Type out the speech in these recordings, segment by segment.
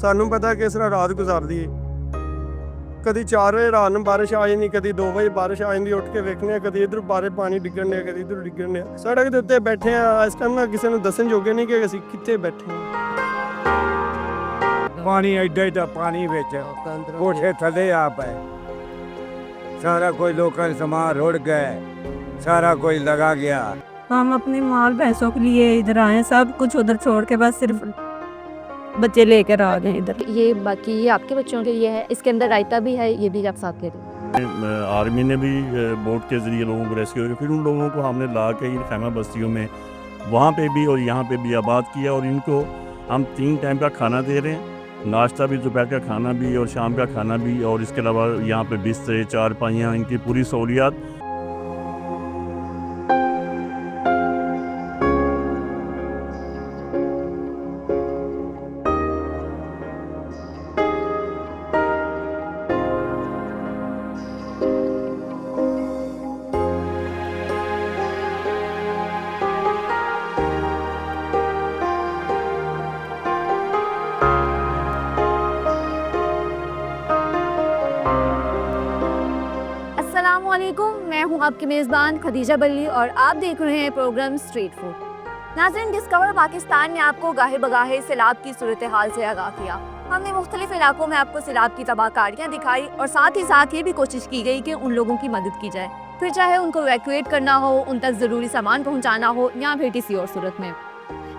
ਸਾਨੂੰ ਪਤਾ ਕਿਸ ਤਰ੍ਹਾਂ ਰਾਤ ਗੁਜ਼ਾਰਦੀ ਹੈ। ਕਦੀ 4 ਵਜੇ ਰਾਤ ਨੂੰ ਬਾਰਿਸ਼ ਆ ਜਾਂਦੀ, ਕਦੀ 2 ਵਜੇ ਬਾਰਿਸ਼ ਆ ਜਾਂਦੀ, ਉੱਠ ਕੇ ਵੇਖਦੇ ਹਾਂ ਕਦੀ ਇੱਧਰ ਬਾਰੇ ਪਾਣੀ ਡਿੱਗਣ ਡਿਆ, ਕਦੀ ਇੱਧਰ ਡਿੱਗਣ ਡਿਆ। ਸੜਕ ਦੇ ਉੱਤੇ ਬੈਠੇ ਆ ਇਸ ਟਾਈਮ, ਨਾ ਕਿਸੇ ਨੂੰ ਦੱਸਣ ਜੋਗੇ ਨਹੀਂ ਕਿ ਅਸੀਂ ਕਿੱਥੇ ਬੈਠੇ ਹਾਂ। पानी एडा पानी बिच कोठे थले आ पाए, सारा कोई लोकल सामान रुड़ गए, सारा कोई लगा गया। हम अपने माल भैंसों के लिए इधर आए, सब कुछ उधर छोड़ के बस सिर्फ बच्चे लेकर आ गए इधर। ये बाकी ये आपके बच्चों के लिए है, इसके अंदर रायता भी है, ये भी आप साथ ले लें। आर्मी ने भी बोट के ज़रिए लोगों को रेस्क्यू किया, फिर उन लोगों को हमने ला के इन खैमा बस्तियों में वहाँ पे भी और यहाँ पे भी आबाद किया, और इनको हम 3 टाइम का खाना दे रहे हैं, नाश्ता भी, दोपहर का खाना भी और शाम का खाना भी, और इसके अलावा यहाँ पे बिस्तर, चारपाइयाँ, इनकी पूरी सहूलियात। अस्सलामुअलैकुम, मैं हूं आपकी मेज़बान खदीजा बल्ली और आप देख रहे हैं प्रोग्राम स्ट्रीट फूड। नाज़रीन, डिस्कवर पाकिस्तान ने आपको गाहे बगाहे सैलाब की सूरत हाल से आगाह किया। हमने मुख्तलिफ इलाकों में आपको सैलाब की तबाहकारियाँ दिखाई और साथ ही साथ ये भी कोशिश की गई कि उन लोगों की मदद की जाए, फिर चाहे उनको इवैक्यूएट करना हो, उन तक ज़रूरी सामान पहुँचाना हो या फिर किसी और सूरत में।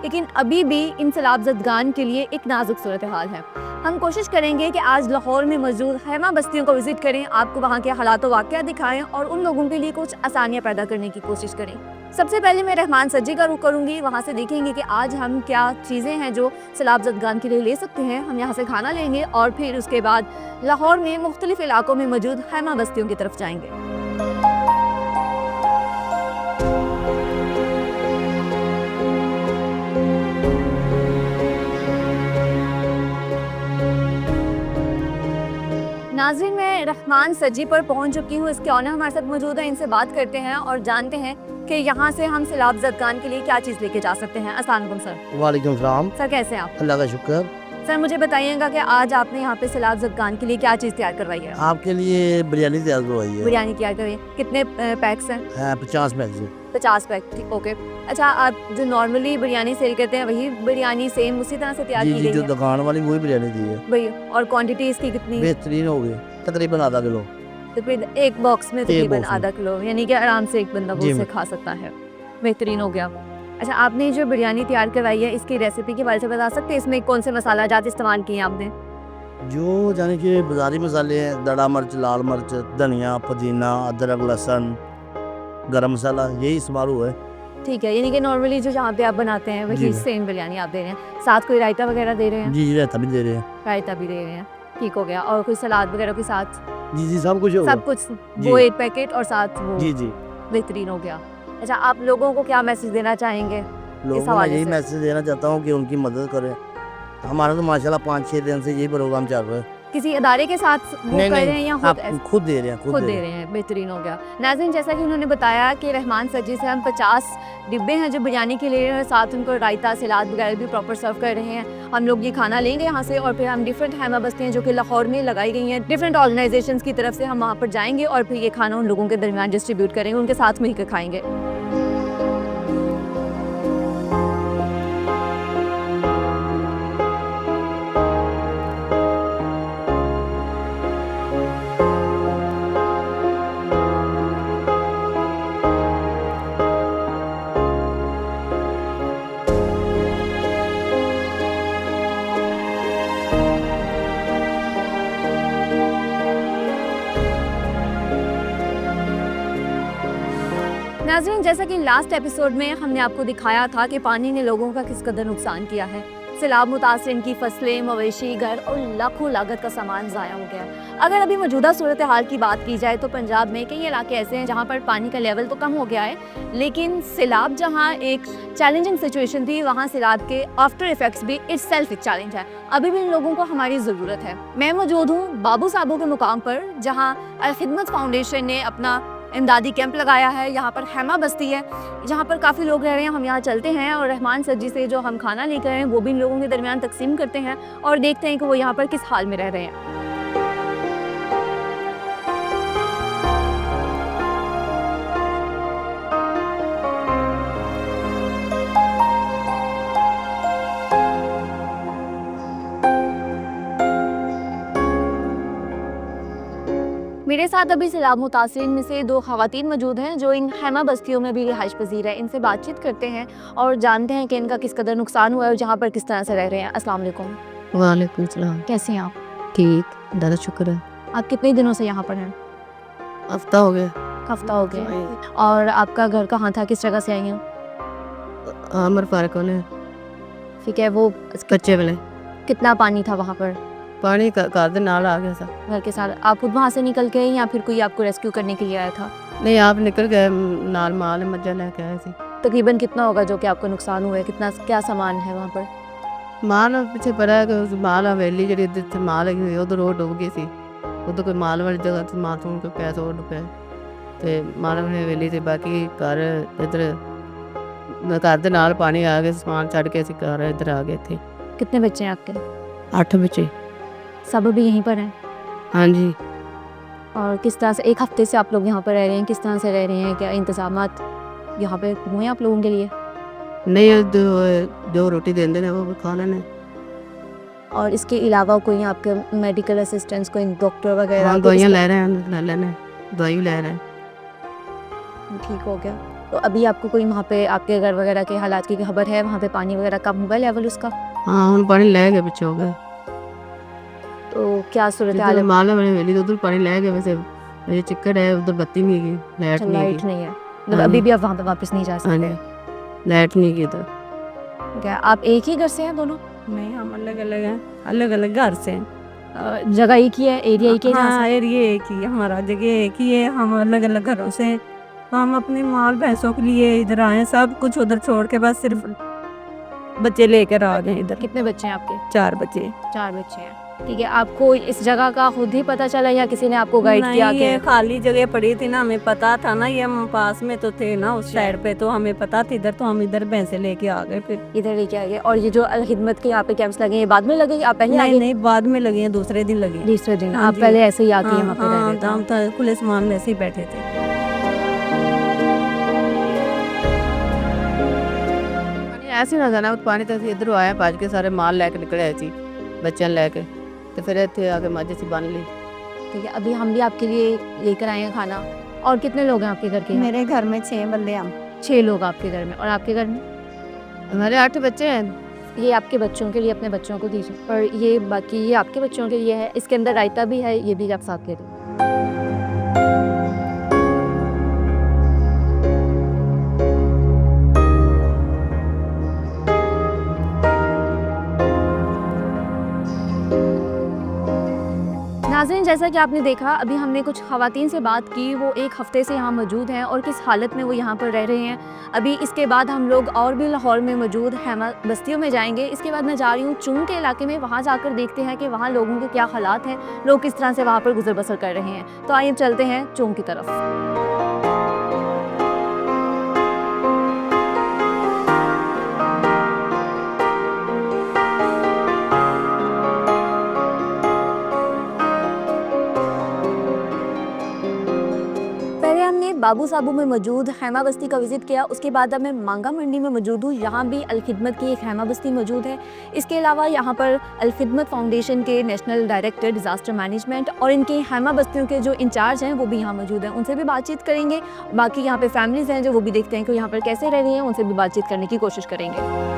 लेकिन अभी भी इन सैलाब ज़दगान के लिए एक नाजुक सूरत हाल है। हम कोशिश करेंगे कि आज लाहौर में मौजूद खैमा बस्तियों को विज़िट करें, आपको वहाँ के हालात व वाक़या दिखाएं और उन लोगों के लिए कुछ आसानियाँ पैदा करने की कोशिश करें। सबसे पहले मैं रहमान सज्जी का रुख करूँगी, वहाँ से देखेंगे कि आज हम क्या चीज़ें हैं जो सैलाब ज़दगान के लिए ले सकते हैं। हम यहाँ से खाना लेंगे और फिर उसके बाद लाहौर में मुख्तलिफ इलाकों में मौजूद खैमा बस्तियों की तरफ जाएँगे। नाज़रीन, मैं रहमान सज्जी पर पहुंच चुकी हूँ, इसके ऑनर हमारे साथ मौजूद है, इनसे बात करते हैं और जानते हैं कि यहाँ से हम सैलाब ज़दगान के लिए क्या चीज़ लेके जा सकते हैं। अस्सलाम वालेकुम सर। वालेकुम सलाम। सर कैसे हैं आप? अल्लाह का शुक्र। सर मुझे बताइएगा कि आज आपने यहाँ पे सैलाब ज़दगान के लिए क्या चीज़ तैयार करवाई है? आपके लिए बिरयानी तैयार करवाई है। बिरयानी तैयार करवाई है। कितने पैक्स हैं? 50 पैक से। 50 पैक, ठीक, ओके। अच्छा, आप जो नॉर्मली बिरयानी सेल करते हैं वही बिरयानी सेम उसी तरह से तैयार जी की जी, गई जो है? दुकान वाली वही बिरयानी दी है वही। और क्वांटिटी इसकी कितनी? बेहतरीन हो गई, तकरीबन आधा किलो। तो फिर एक बॉक्स में तकरीबन बॉक्स में। आधा किलो, यानी कि आराम से एक बंदा वो जी उसे मैम। खा सकता है। बेहतरीन हो गया। अच्छा, आपने जो बिरयानी तैयार करवाई है इसकी रेसिपी के बारे में बता सकते हैं? इसमें कौन से मसाला जात इस्तेमाल किए हैं आपने? जो जाने के बाजारी मसाले हैं, दड़ा मिर्च, लाल मिर्च, धनिया, पुदीना, अदरक, लहसुन, गरम मसाला, यही इस्तेमाल हुआ है। ठीक है, यानी कि नॉर्मली जो जहाँ पे आप बनाते हैं वही जी। सेम बिरयानी आप दे रहे हैं। साथ कोई रायता वगैरह दे रहे हैं? जी जी, रहता भी दे रहे हैं। रायता भी दे रहे हैं, ठीक हो गया। और कोई सलाद वगैरह के साथ? जी जी, सब कुछ होगा। सब कुछ, जी। वो 1 पैकेट और साथ वो? जी जी। बेहतरीन हो गया। अच्छा, आप लोगों को क्या मैसेज देना चाहेंगे? लोगों को हवाले यही से। मैसेज देना चाहता हूँ कि उनकी मदद करें। हमारा तो माशाल्लाह 5-6 दिन से यही प्रोग्राम चल रहा है। किसी अदारे के साथ वो कर रहे हैं या आप खुद खुद दे रहे हैं, खुद दे रहे हैं? बेहतरीन हो गया। नाज़रीन, जैसा कि उन्होंने बताया कि रहमान सज्जी से हम 50 डिब्बे हैं जो बिरयानी के ले रहे हैं, साथ उनको रायता, सलाद वगैरह भी प्रॉपर सर्व कर रहे हैं। हम लोग ये खाना लेंगे यहाँ से और फिर हम डिफरेंट खैमा बस्तियाँ जो कि लाहौर में लगाई गई हैं, डिफरेंट ऑर्गेनाइजेशंस की तरफ से हम वहाँ पर जाएंगे और फिर ये खाना उन लोगों के दरमियान डिस्ट्रीब्यूट करेंगे, उनके साथ मिलकर खाएंगे। नाज़रीन, जैसा कि लास्ट एपिसोड में हमने आपको दिखाया था कि पानी ने लोगों का किस कदर नुकसान किया है। सैलाब मुतासिर की फसलें, मवेशी, घर और लाखों लागत का सामान ज़ाया हो गया है। अगर अभी मौजूदा सूरत हाल की बात की जाए तो पंजाब में कई इलाके ऐसे हैं जहाँ पर पानी का लेवल तो कम हो गया है, लेकिन सैलाब जहाँ एक चैलेंजिंग सिचुएशन थी, वहाँ सैलाब के आफ्टर इफेक्ट्स भी इटसेल्फ एक चैलेंज है। अभी भी इन लोगों को हमारी ज़रूरत है। मैं मौजूद हूँ बाबू साहबों के मुकाम पर, जहाँ अल खिदमत फाउंडेशन ने अपना इमदादी कैंप लगाया है। यहाँ पर हैमा बस्ती है जहाँ पर काफ़ी लोग रह रहे हैं। हम यहाँ चलते हैं और रहमान सर जी से जो हम खाना लेकर आए हैं वो भी इन लोगों के दरमियान तकसीम करते हैं और देखते हैं कि वो यहाँ पर किस हाल में रह रहे हैं। मेरे साथ अभी सैलाब मुतासिरीन में से 2 ख़वातीन मौजूद हैं जो इन हैमा बस्तियों में भी रिहाइश पजीर है। इनसे बातचीत करते हैं और जानते हैं कि इनका किस कदर नुकसान हुआ है और जहाँ पर किस तरह से रह रहे हैं। अस्सलाम वालेकुम। वालेकुम सलाम। कैसे हैं आप? ठीक, दादा शुक्र है। आप कितने दिनों से यहाँ पर हैं? हफ्ता हो गया। हफ्ता हो गया। और आपका घर कहाँ था, किस जगह से आई हैं? आमर पार्क वाले ठीक है। वो कच्चे वाले कितना पानी था वहाँ पर? पानी घर के नाल आ गया था। घर के साथ आप खुद वहाँ से निकल के या फिर कोई आपको रेस्क्यू करने के लिए आया था? नहीं, आप निकल गए, नाल माल मज्जा लेके आए थे। तकरीबन कितना होगा जो कि आपको नुकसान हुआ है? कितना क्या सामान है वहाँ पर? माल पीछे पड़ा है कि माल हवेली जी इधर माल लगी हुई उधर रोड डूब गई थी। उधर कोई माल वाली जगह से मासूम को पैसा और डुबे ते माल वाली हवेली से बाकी घर इधर घर के नाल पानी आ गया, समान चढ़ के घर इधर आ गए थे। कितने बच्चे हैं आपके? 8 बच्चे। सब अभी यहीं पर हैं? हाँ जी। और किस तरह से 1 हफ्ते से आप लोग यहाँ पर रह रहे हैं? किस तरह से रह रहे हैं? क्या इंतजामात यहाँ पे हुए हैं आप लोगों के लिए? नहीं, जो रोटी देंगे ना वो खा लेने। और इसके अलावा कोई आपके मेडिकल असिस्टेंस, कोई डॉक्टर वगैरह? हाँ, दवाइयाँ ले रहे हैं, ले लेने दवाई ले रहे हैं। ठीक हो गया। तो अभी आपको कोई वहाँ पे आपके घर वगैरह के हालात की खबर है? वहाँ पे पानी वगैरह कम हुआ लेवल उसका? हाँ, हम पानी ले गए, पीछे हो गए। तो क्या सूरत हाल है? माला वाले वेली तो उधर पानी ले गए। वैसे ये चिक्कड़ है, उधर बत्ती नहीं गई, लाइट लाइट नहीं नहीं है, मतलब अभी भी आप वहाँ पे वापस नहीं जा सकते? लाइट नहीं की इधर। क्या आप एक ही घर से हैं दोनों? नहीं, हम अलग अलग हैं, अलग अलग घर से हैं। जगह एक ही है, एरिया एक ही है? हाँ, एरिया एक ही है, हमारा जगह एक ही है, हम अलग अलग घरों से हैं। तो हम अपने माल भैंसों के लिए इधर आए, सब कुछ उधर छोड़ के बस सिर्फ बच्चे लेकर आ गए इधर। कितने बच्चे हैं आपके? 4 बच्चे। 4 बच्चे हैं। ठीक है। आपको इस जगह का खुद ही पता चला या किसी ने आपको गाइड किया? नहीं, ये खाली जगह पड़ी थी ना, हमें पता था ना, ये हम पास में तो थे ना उस साइड पे, तो हमें पता था इधर, तो हम इधर भैंसे लेके आ गए फिर। इधर लेके आ गए। और ये जो अल खिदमत के यहाँ पे कैंप्स लगे हैं, ये बाद में लगे? आप पहले नहीं आगे? नहीं, बाद में लगे हैं, दूसरे दिन लगे। दूसरे दिन? हाँ आप जी। पहले ऐसे ही आके यहाँ पे रह हाँ, रहे थे? हम तो खुले सामान में ऐसे ही बैठे थे। ऐसे ना जाना पानी तो ਅਸੀਂ इधर आए भज के सारे माल लेके निकले आए थे बच्चों लेके, तो फिर इतने आके मज से बन ली। ठीक है। अभी हम भी आपके लिए लेकर आए हैं खाना। और कितने लोग हैं आपके घर के? मेरे घर में 6 बंदे हम। 6 लोग आपके घर में। और आपके घर में? हमारे 8 बच्चे हैं। ये आपके बच्चों के लिए, अपने बच्चों को दीजिए। और ये बाकी ये आपके बच्चों के लिए है। इसके अंदर रायता भी है, ये भी आप साथ ले लीजिए। नाज़रीन, जैसा कि आपने देखा, अभी हमने कुछ ख़वातीन से बात की, वो 1 हफ़्ते से यहाँ मौजूद हैं और किस हालत में वो यहाँ पर रह रहे हैं। अभी इसके बाद हम लोग और भी लाहौर में मौजूद हैमा बस्तियों में जाएंगे। इसके बाद मैं जा रही हूँ चुंग के इलाके में, वहाँ जाकर देखते हैं कि वहाँ लोगों के क्या हालात हैं, लोग किस तरह से वहाँ पर गुजर बसर कर रहे हैं। तो आइए चलते हैं चुंग की तरफ। बाबू साबू में मौजूद हैमा बस्ती का विज़िट किया। उसके बाद अब मैं मांगा मंडी में मौजूद हूँ। यहाँ भी अल खिदमत की एक हैमा बस्ती मौजूद है। इसके अलावा यहाँ पर अल खिदमत फाउंडेशन के नेशनल डायरेक्टर डिज़ास्टर मैनेजमेंट और इनकी हैमा बस्तियों के जो इंचार्ज हैं वो भी यहाँ मौजूद हैं। उनसे भी बातचीत करेंगे। बाकी यहाँ पे फैमिलीज़ हैं जो वो भी देखते हैं कि यहाँ पर कैसे रह रही हैं, उनसे भी बातचीत करने की कोशिश करेंगे।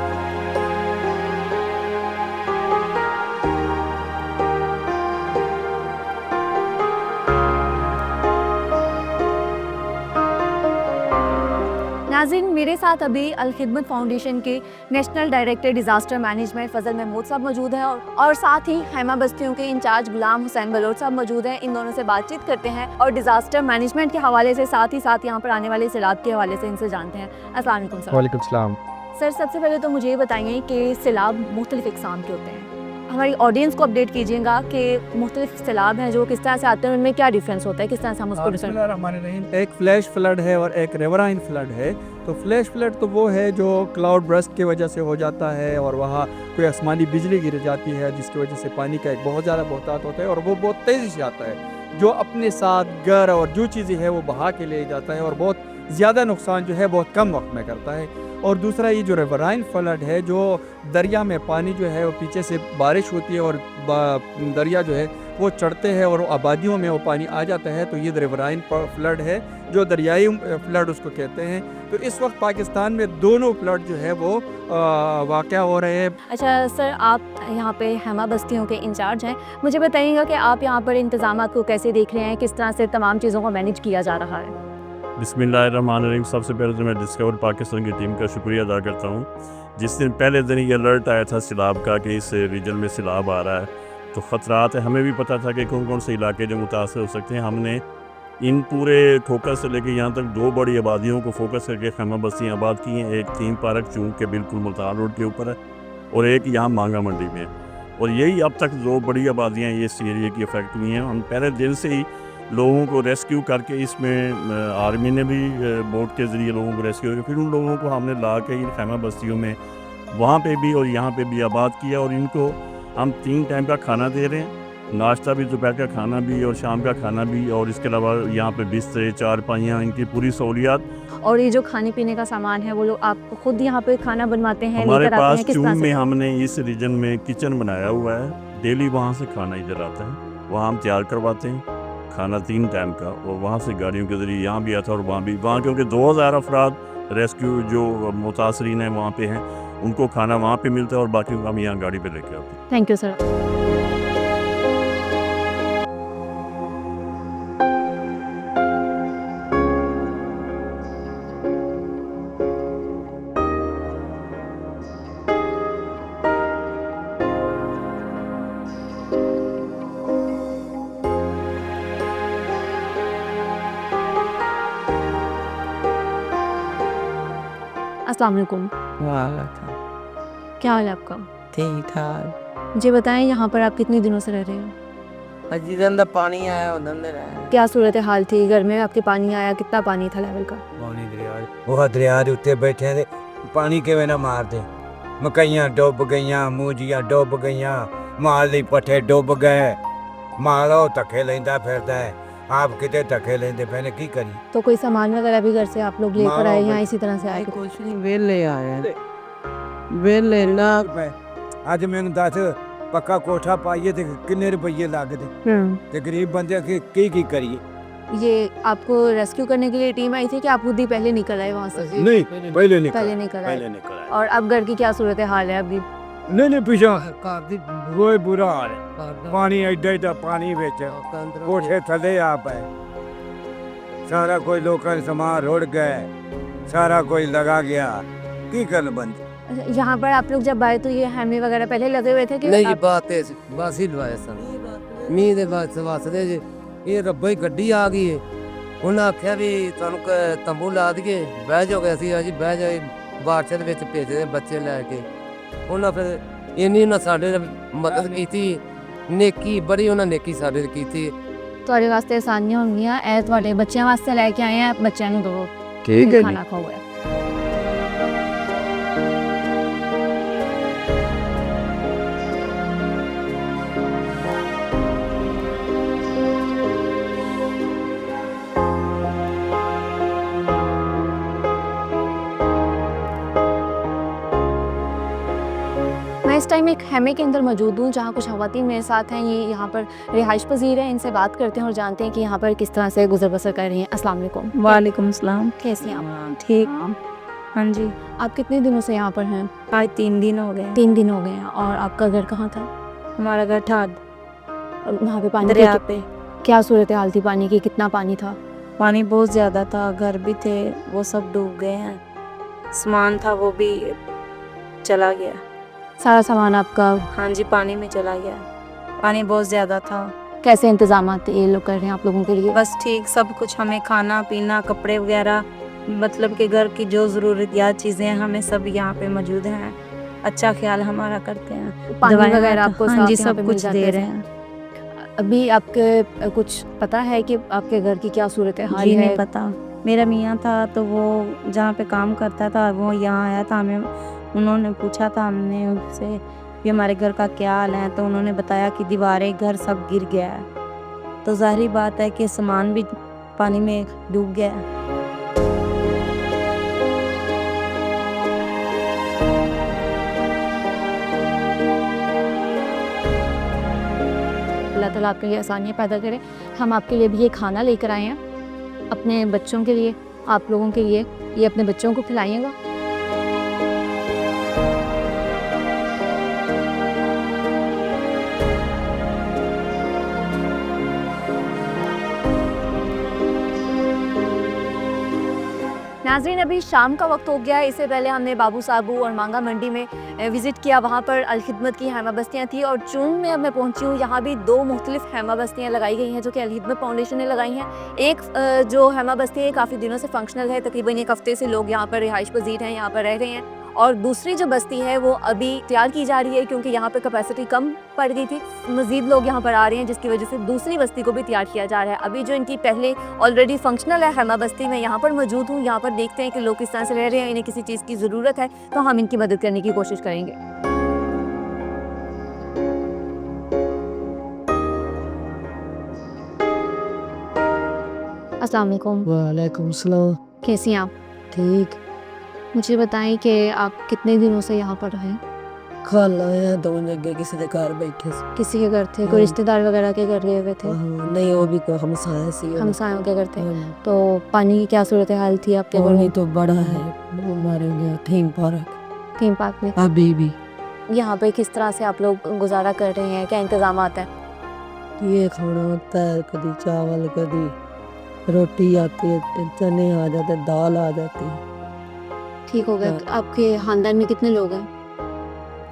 नाज़रीन, मेरे साथ अभी अल खिदमत फाउंडेशन के नेशनल डायरेक्टर डिज़ास्टर मैनेजमेंट फजल महमूद साहब मौजूद हैं और साथ ही हैमा बस्तियों के इंचार्ज गुलाम हुसैन बलोच साहब मौजूद हैं। इन दोनों से बातचीत करते हैं और डिज़ास्टर मैनेजमेंट के हवाले से, साथ ही साथ यहाँ पर आने वाले सैलाब के हवाले से इनसे जानते हैं। अस्सलाम वालेकुम सर। वालेकुम सलाम। सर, सबसे पहले तो मुझे ये बताइए कि सैलाब मुख्तलिफ इक़साम के होते हैं। हमारी ऑडियंस को अपडेट कीजिएगा कि मुख्तलिफ सैलाब हैं जो किस तरह से आते हैं, उनमें क्या डिफरेंस होता है, किस तरह से हम उसको डिफरेंस। बिस्मिल्लाहिर्रहमानिर्रहीम। एक फ्लैश फ्लड है और एक रिवराइन फ्लड है। तो फ्लैश फ्लड तो वो है जो क्लाउड बर्स्ट की वजह से हो जाता है और वहाँ कोई आसमानी बिजली गिर जाती है जिसकी वजह से पानी का एक बहुत ज़्यादा बहुतात होता है और वो बहुत तेज़ी से आता है, जो अपने साथ घर और जो चीज़ें हैं वो बहा के ले जाता है और बहुत ज़्यादा नुकसान जो है बहुत कम वक्त में करता है। और दूसरा ये जो रिवराइन फ्लड है, जो दरिया में पानी जो है वो पीछे से बारिश होती है और दरिया जो है वो चढ़ते हैं और आबादियों में वो पानी आ जाता है, तो ये रिवराइन फ्लड है जो दरियाई फ्लड उसको कहते हैं। तो इस वक्त पाकिस्तान में दोनों फ्लड जो है वो वाक़या हो रहे हैं। अच्छा सर, आप यहाँ पे हेमा बस्तियों के इंचार्ज हैं, मुझे बताइएगा कि आप यहाँ पर इंतजाम को कैसे देख रहे हैं, किस तरह से तमाम चीज़ों को मैनेज किया जा रहा है। बिस्मिल्लाहिर्रहमानिर्रहीम। सबसे पहले तो मैं डिस्कवर पाकिस्तान की टीम का शुक्रिया अदा करता हूँ। जिस दिन पहले दिन ये अलर्ट आया था सैलाब का कि इस रीजन में सैलाब आ रहा है, तो ख़तरात है, हमें भी पता था कि कौन कौन से इलाके जो मुतासर हो सकते हैं। हमने इन पूरे फोकस से लेकर यहाँ तक 2 बड़ी आबादियों को फोकस करके खैमा बस्तियाँ आबाद की हैं। एक थीम पार्क चूँक के बिल्कुल मुल्तान रोड के ऊपर है और एक यहाँ मांगा मंडी में है, और यही अब तक 2 बड़ी आबादियाँ ये इस एरिए की अफेक्ट हुई हैं। हम पहले दिन से ही लोगों को रेस्क्यू करके, इसमें आर्मी ने भी बोट के ज़रिए लोगों को रेस्क्यू किया, फिर उन लोगों को हमने ला के इन खैमा बस्तियों में वहाँ पे भी और यहाँ पे भी आबाद किया, और इनको हम 3 टाइम का खाना दे रहे हैं, नाश्ता भी, दोपहर का खाना भी और शाम का खाना भी, और इसके अलावा यहाँ पे बिस्तर, चारपाइयाँ, इनकी पूरी सहूलियात। और ये जो खाने पीने का सामान है वो लोग आप खुद यहाँ पे खाना बनवाते हैं, हमारे लेकर आते पास हैं, किस चूम तरह में से? हमने इस रीजन में किचन बनाया हुआ है, डेली वहाँ से खाना इधर आता है, वहाँ हम तैयार करवाते हैं खाना 3 टाइम का, और वहाँ से गाड़ियों के ज़रिए यहाँ भी आता है और वहाँ भी, वहाँ क्योंकि 2000 अफराद रेस्क्यू जो मुतासरीन हैं वहाँ पे हैं, उनको खाना वहाँ पे मिलता है और बाकी हम यहाँ गाड़ी पे लेके आते हैं। Thank you sir. अस्सलाम वालेकुम। क्या हाल है आपका? ठीक ठाक। मुझे बताएं यहाँ पर आप कितने दिनों से रह रहे हैं? जिधर दा पानी आया उधर दे रहा क्या सूरत हाल थी घर में, आपके पानी आया, कितना पानी था लेवल का? पानी दरिया दे उत्ते बैठे थे, पानी के ना मार दे, मकइयां डुब गईयां, मूजियां डुब गईयां, माल दी पट्ठे डुब गए, मालो धक्के लेंदा फिरदा है, आप किते धक्के लेंदे पैने की करी। तो कोई सामान वगैरह भी घर से आप लोग लेकर आए या इसी तरह से आए? कुछ नहीं वेले आए वेले ना अज मैनू दस पक्का कोठा पाइए ते किन्ने रुपये लगदे ते गरीब बंदे की करिए। ये आपको रेस्क्यू करने के लिए टीम आई थी कि आप खुद ही पहले निकल आए वहाँ से? नहीं पहले निकल पहले निकल आए। निकल और अब घर की क्या सूरत हाल है अभी? नहीं पीछा कोई बुरा हाल है, पानी एडा एडा पानी विच कोठे थले आ पाए, सारा कोई लोकां दे समान रुड़ गए, सारा कोई लगा गया, की करन बंदे। यहाँ पर आप लोग जब आए तो ये हैमे वगैरह पहले लगे हुए थे कि नहीं आप... बात है बस ही लवाए सन मींह दे वास्ते जे ये रब्बा ही गड्डी आ गई है, उन्हें आख्या भी तुहानू तंबू ला दिए, बह जाओगे, असीं अजी बह जाए बारिश दे विच भेजे बच्चे लैके, उन्हें फिर इन्नी उन्हें साडे मदद की, नेकी बड़ी उन्हें नेकी साडे की। ਤੁਹਾਡੇ ਵਾਸਤੇ ਆਸਾਨੀਆਂ ਹੋਣਗੀਆਂ, ਇਹ ਤੁਹਾਡੇ ਬੱਚਿਆਂ ਵਾਸਤੇ ਲੈ ਕੇ ਆਏ ਆ, ਬੱਚਿਆਂ ਨੂੰ ਦੋ ठीक है ਖਾਣਾ ਖਾਓ। मैं इस टाइम एक हैमे के अंदर मौजूद हूँ जहाँ कुछ ख़वातीन मेरे साथ हैं, ये यहाँ पर रिहाइश पजीर हैं, इनसे बात करते हैं और जानते हैं कि यहाँ पर किस तरह से गुजर बसर कर रही हैं। अस्सलाम वालेकुम। वालेकुम सलाम। कैसी हैं आप? ठीक। हाँ जी। आप कितने दिनों से यहाँ पर हैं? आज 3 दिन हो गए। 3 दिन हो गए हैं। और आपका घर कहाँ था? हमारा घर ठाड वहाँ पे पानी दरिया पे। क्या सूरत हाल थी पानी की, कितना पानी था? पानी बहुत ज़्यादा था, घर भी थे वो सब डूब गए हैं, सामान था वो भी चला गया। सारा सामान आपका? हाँ जी पानी में चला गया, पानी बहुत ज़्यादा था। कैसे इंतजाम ये लोग कर रहे हैं आप लोगों के लिए? बस ठीक सब कुछ, हमें खाना पीना कपड़े वगैरह मतलब कि घर की जो ज़रूरतियात चीज़ें हैं हमें सब यहाँ पे मौजूद हैं। अच्छा ख्याल हमारा करते हैं। पानी दवाइयाँ वगैरह तो- आपको हाँ साफ जी, यहाँ सब पे मिल कुछ जाते दे हैं? रहे हैं। अभी आपके कुछ पता है कि आपके घर की क्या सूरत हाल जी है? नहीं पता। मेरा मियाँ था तो वो जहाँ पे काम करता था वो यहाँ आया था, हमें उन्होंने पूछा था हमने उससे कि हमारे घर का क्या हाल है, तो उन्होंने बताया कि दीवारें घर सब गिर गया है। तो ज़ाहिर बात है कि सामान भी पानी में डूब गया है। अल्लाह ताला आपके लिए आसानियाँ पैदा करे। हम आपके लिए भी ये खाना लेकर आए हैं अपने बच्चों के लिए, आप लोगों के लिए। ये अपने बच्चों को खिलाइएगा। नाज़रीन, अभी शाम का वक्त हो गया है। इससे पहले हमने बाबू साबू और मांगा मंडी में विज़िट किया। वहाँ पर अल-खिदमत की हैमा बस्तियाँ थी और जून में अब मैं पहुँची हूँ, यहाँ भी 2 मुख्तलिफ हैमा बस्तियाँ लगाई गई हैं जो कि अल-खिदमत फाउंडेशन ने लगाई हैं। एक जो हैमा बस्ती है काफ़ी दिनों से फंक्शनल है, तकरीबन 1 हफ्ते से लोग यहाँ पर रिहाइश पजीर हैं, यहाँ पर रह रहे हैं। और दूसरी जो बस्ती है वो अभी तैयार की जा रही है क्योंकि यहाँ पर कैपेसिटी कम पड़ गई थी। मज़ीद लोग यहाँ पर आ रहे हैं जिसकी वजह से दूसरी बस्ती को भी तैयार किया जा रहा है। अभी जो इनकी पहले ऑलरेडी फंक्शनल है हैमा बस्ती, मैं यहाँ पर मौजूद हूँ। यहाँ पर देखते हैं कि लोग किस तरह से रह रहे हैं, इन्हें किसी चीज़ की ज़रूरत है तो हम इनकी मदद करने की कोशिश करेंगे। अस्सलाम वालेकुम। वालेकुम सलाम। कैसी हैं आप? ठीक। मुझे बताएं कि आप कितने दिनों से यहाँ पर हैं? कल आया दो जगह किसी के घर बैठे सी। किसी के घर थे? कोई हाँ। रिश्तेदार वगैरह के घर गए हुए थे? हाँ, नहीं वो भी कोई हमसाया सी। हमसायों के घर थे। हाँ, तो पानी की क्या सूरत हाल थी आपके घर पानी में? तो बड़ा है, वो मारे गया थीम पार्क थीम पार्क में। अभी भी। यहाँ पे किस तरह से आप लोग गुजारा कर रहे हैं? क्या इंतजाम है? ये खाना होता है, कभी चावल कभी रोटी आती है, चने आ जाते, दाल आ जाती है। ठीक हो गया। हाँ। आपके खानदान में कितने लोग हैं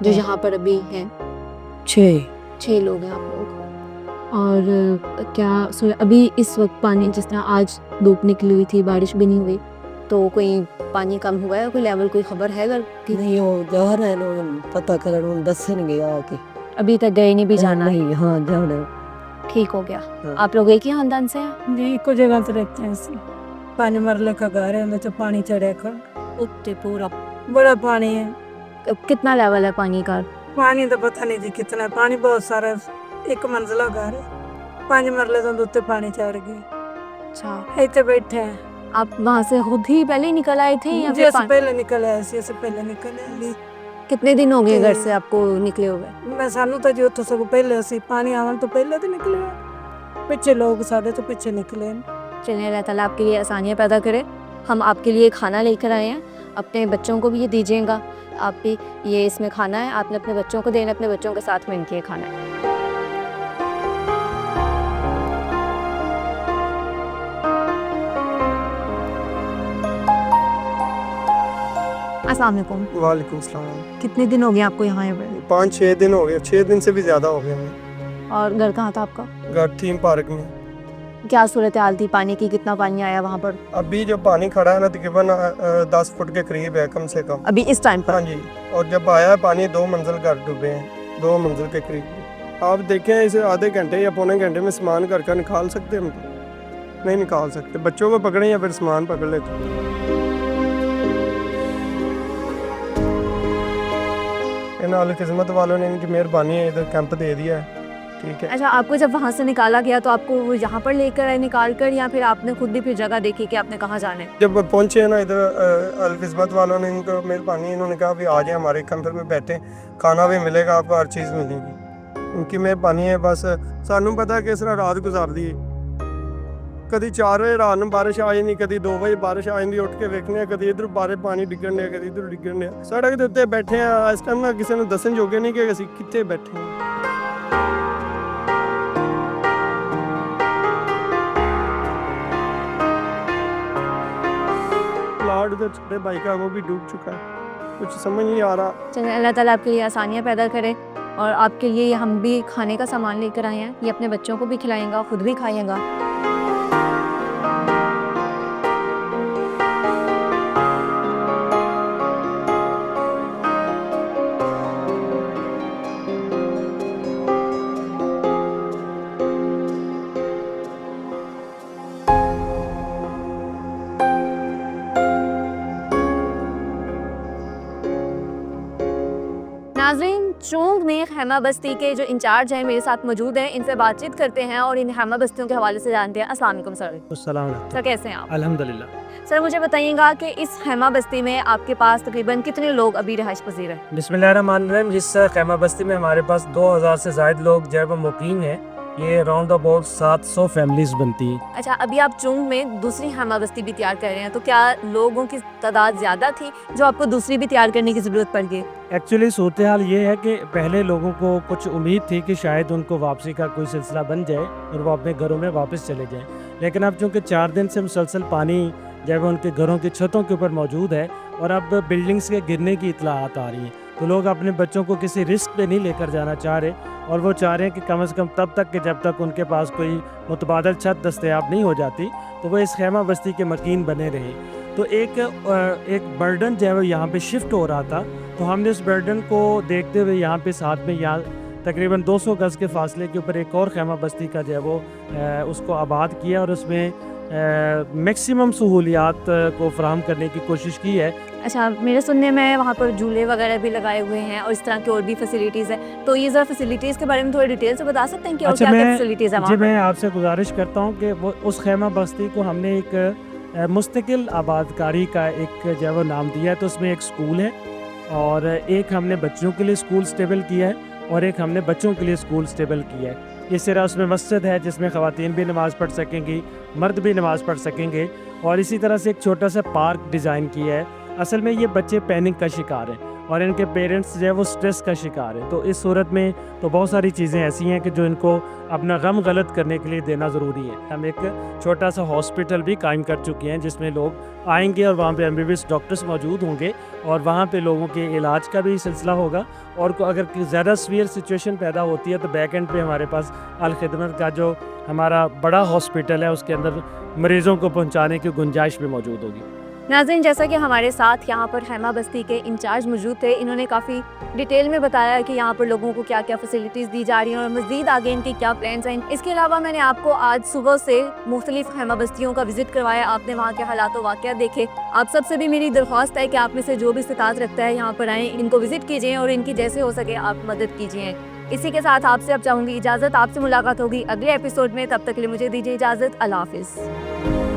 जो हाँ। यहाँ पर अभी हैं? 6। 6 लोग हैं आप लोग। और क्या अभी इस वक्त पानी, जिस तरह आज धूप निकली हुई थी, बारिश भी नहीं हुई, तो कोई पानी कम हुआ है? कोई लेवल, कोई खबर है अगर की? नहीं वो जा रहे हैं पता करन दसन आके। अभी तक गए नहीं भी जाना है? नहीं, हाँ जाना है। ठीक हो गया। हाँ। आप लोग एक ही खानदान से हैं? जी को जगह से रहते हैं ऐसे। पानी मरले का घर है, अंदर से पानी चढ़े का उत्ते पूरा बड़ा पानी है। कितना लेवल है पानी का? पानी तो पता नहीं जी कितना है, पानी बहुत सारा है। 1 मंजिला घर है, 5 मरले तो उत्ते पानी चढ़ गया। अच्छा, ऐसे बैठे हैं आप वहाँ से खुद ही पहले ही निकल आए थे या जी, फिर ऐसे पानी? पहले निकल आए, ऐसे पहले निकल आए। कितने दिन हो गए घर से आपको निकले हुए? मैं सानू तो जी उत्थों सब पहले ऐसे पानी आवन तो पहले तो निकले हैं। पीछे लोग सारे तो पीछे निकले हैं। चलिए, अल्लाह ताला आपके लिए आसानियाँ पैदा करे। हम आपके लिए खाना लेकर आए हैं, अपने बच्चों को भी ये दीजिएगा। आप भी ये इसमें खाना है, आपने अपने बच्चों को देना, अपने बच्चों के साथ में इनके ये खाना है। अस्सलाम वालेकुम। वालेकुम सलाम। कितने दिन हो गए आपको यहाँ आए हुए? 5-6 दिन हो गए, 6 दिन से भी ज़्यादा हो गए हमें। और घर कहाँ था आपका? घर थीम पार्क में। क्या सूरत हाल थी पानी की? कितना पानी आया वहाँ पर अभी जो पानी खड़ा है ना तकरीबन 10 फुट के करीब है कम से कम। अभी इस टाइम पर? हाँ जी। और जब आया है पानी 2 मंजिल घर डूबे हैं, 2 मंजिल के करीब। आप देखें इसे आधे घंटे या पौने घंटे में सामान घर का निकाल सकते हैं हम? नहीं निकाल सकते। बच्चों को पकड़ें या फिर सामान पकड़ लेते हैं। इन अल-खिदमत वालों ने इनकी मेहरबानी है, इधर कैंप दे दिया है। ठीक है। अच्छा, आपको जब वहाँ से निकाला गया तो आपको वो यहाँ पर लेकर आए निकाल कर, या फिर आपने खुद भी फिर जगह देखी कि आपने कहाँ जाना है? जब पहुंचे ना इधर अल-खिदमत वालों ने इनको मेहरबानी, इन्होंने कहा भी आ जाए हमारे कैंपर में बैठे, खाना भी मिलेगा आपको, हर चीज़ मिलेगी। इनकी मेहरबानी है। बस सानू पता है किस तरह रात गुजार दी। कभी 4 बजे रात में बारिश आ जाती, कभी 2 बजे बारिश आ जाती, उठ के वेखने कभी इधर बारे पानी डिगन दिया, कभी इधर डिगन दिया। सड़क के उत्ते बैठे हैं इस टाइम ना किसी ने दसन जोगे नहीं कि असीं कित्थे बैठे हैं। प्लाट उधर छोटे भाई का वो भी डूब चुका है, कुछ समझ नहीं आ रहा। चलिए, अल्लाह ताला आपके लिए आसानियाँ पैदा करे। और आपके लिए हम भी खाने का सामान लेकर आए हैं, ये अपने बच्चों को भी खिलाएंगा, खुद भी खाइएगा। चोंग में खैमा बस्ती के जो इंचार्ज हैं मेरे साथ मौजूद हैं, इनसे बातचीत करते हैं और इन खैमा बस्तियों के हवाले से जानते हैं। अस्सलाम वालेकुम सर। सर कैसे हैं आप? अल्हम्दुलिल्लाह। सर मुझे बताइएगा कि इस खैमा बस्ती में आपके पास तकरीबन कितने लोग अभी रहाइश पजीर हैं? बिस्मिल्लाहिर्रहमानिर्रहीम। इस खैमा बस्ती में हमारे पास 2000 से ज़ायद लोग जो है वो मुकीम हैं। ये राउंड अबाउट 700 फैमिलीज बनती हैं। अच्छा, अभी आप चोंग में दूसरी खैमा बस्ती भी तैयार कर रहे हैं, तो क्या लोगों की तादाद ज़्यादा थी जो आपको दूसरी भी तैयार करने की ज़रूरत पड़ गई? एक्चुअली सूरत हाल ये है कि पहले लोगों को कुछ उम्मीद थी कि शायद उनको वापसी का कोई सिलसिला बन जाए और वो अपने घरों में वापस चले जाएं, लेकिन अब चूँकि 4 दिन से मुसलसल पानी जब उनके घरों की छतों के ऊपर मौजूद है और अब बिल्डिंग्स के गिरने की इतलात आ रही हैं, तो लोग अपने बच्चों को किसी रिस्क पे नहीं लेकर जाना चाह रहे और वो चाह रहे हैं कि कम से कम तब तक कि जब तक उनके पास कोई मुतबादल छत दस्तयाब नहीं हो जाती तो वो इस खैमा बस्ती के मकीन बने रहे। तो एक बर्डन जो है वो यहाँ पे शिफ्ट हो रहा था, तो हमने उस बर्डन को देखते हुए यहाँ पे साथ में यहाँ तकरीबन 200 गज़ के फासले के ऊपर एक और खैमा बस्ती का जो है वो उसको आबाद किया और उसमें मैक्सिमम सहूलियात को फराहम करने की कोशिश की है। अच्छा, मेरे सुनने में वहाँ पर झूले वगैरह भी लगाए हुए हैं और इस तरह की और भी फैसिलिटीज़ हैं, तो ये ज़रा फैसिलिटीज़ के बारे में थोड़ी डिटेल से बता सकते हैं कि और क्या क्या फैसिलिटीज़ हैं वहाँ? जी, मैं आपसे गुजारिश करता हूँ कि वो उस खैमा बस्ती को हमने एक मुस्तकिल आबादकारी का एक जो है वो नाम दिया है। तो उसमें एक स्कूल है और एक हमने बच्चों के लिए स्कूल स्टेबल किया है और एक हमने बच्चों के लिए स्कूल स्टेबल किया है। इस तरह उसमें मस्जिद है जिसमें ख़वातीन भी नमाज़ पढ़ सकेंगी, मर्द भी नमाज़ पढ़ सकेंगे और इसी तरह से एक छोटा सा पार्क डिज़ाइन किया है। असल में ये बच्चे पैनिक का शिकार हैं और इनके पेरेंट्स जो है वो स्ट्रेस का शिकार हैं, तो इस सूरत में तो बहुत सारी चीज़ें ऐसी हैं कि जो इनको अपना गम गलत करने के लिए देना ज़रूरी है। हम एक छोटा सा हॉस्पिटल भी कायम कर चुके हैं जिसमें लोग आएंगे और वहाँ पे MBBS डॉक्टर्स मौजूद होंगे और वहाँ पे लोगों के इलाज का भी सिलसिला होगा और अगर ज़्यादा सीवियर सिचुएशन पैदा होती है तो बैक एंड पे हमारे पास अल खिदमत का जो हमारा बड़ा हॉस्पिटल है उसके अंदर मरीज़ों को पहुँचाने की गुंजाइश भी मौजूद होगी। नाज़रीन, जैसा कि हमारे साथ यहाँ पर खैमा बस्ती के इंचार्ज मौजूद थे, इन्होंने काफ़ी डिटेल में बताया कि यहाँ पर लोगों को क्या क्या फैसिलिटीज़ दी जा रही हैं और मज़ीद आगे इनके क्या प्लान्स हैं। इसके अलावा मैंने आपको आज सुबह से मुख्तलिफ खैमा बस्तियों का विज़िट करवाया, आपने वहाँ के हालात व वाक़यात देखे। आप सबसे भी मेरी दरख्वास्त है कि आप में से जो भी इस्तात रखता है यहाँ पर आएँ, इनको विज़िट कीजिए और इनकी जैसे हो सके आप मदद कीजिए। इसी के साथ आपसे अब चाहूँगी इजाज़त, आपसे मुलाकात होगी अगले एपिसोड में। तब तक के लिए मुझे दीजिए इजाज़त। अल्लाह हाफ़िज़।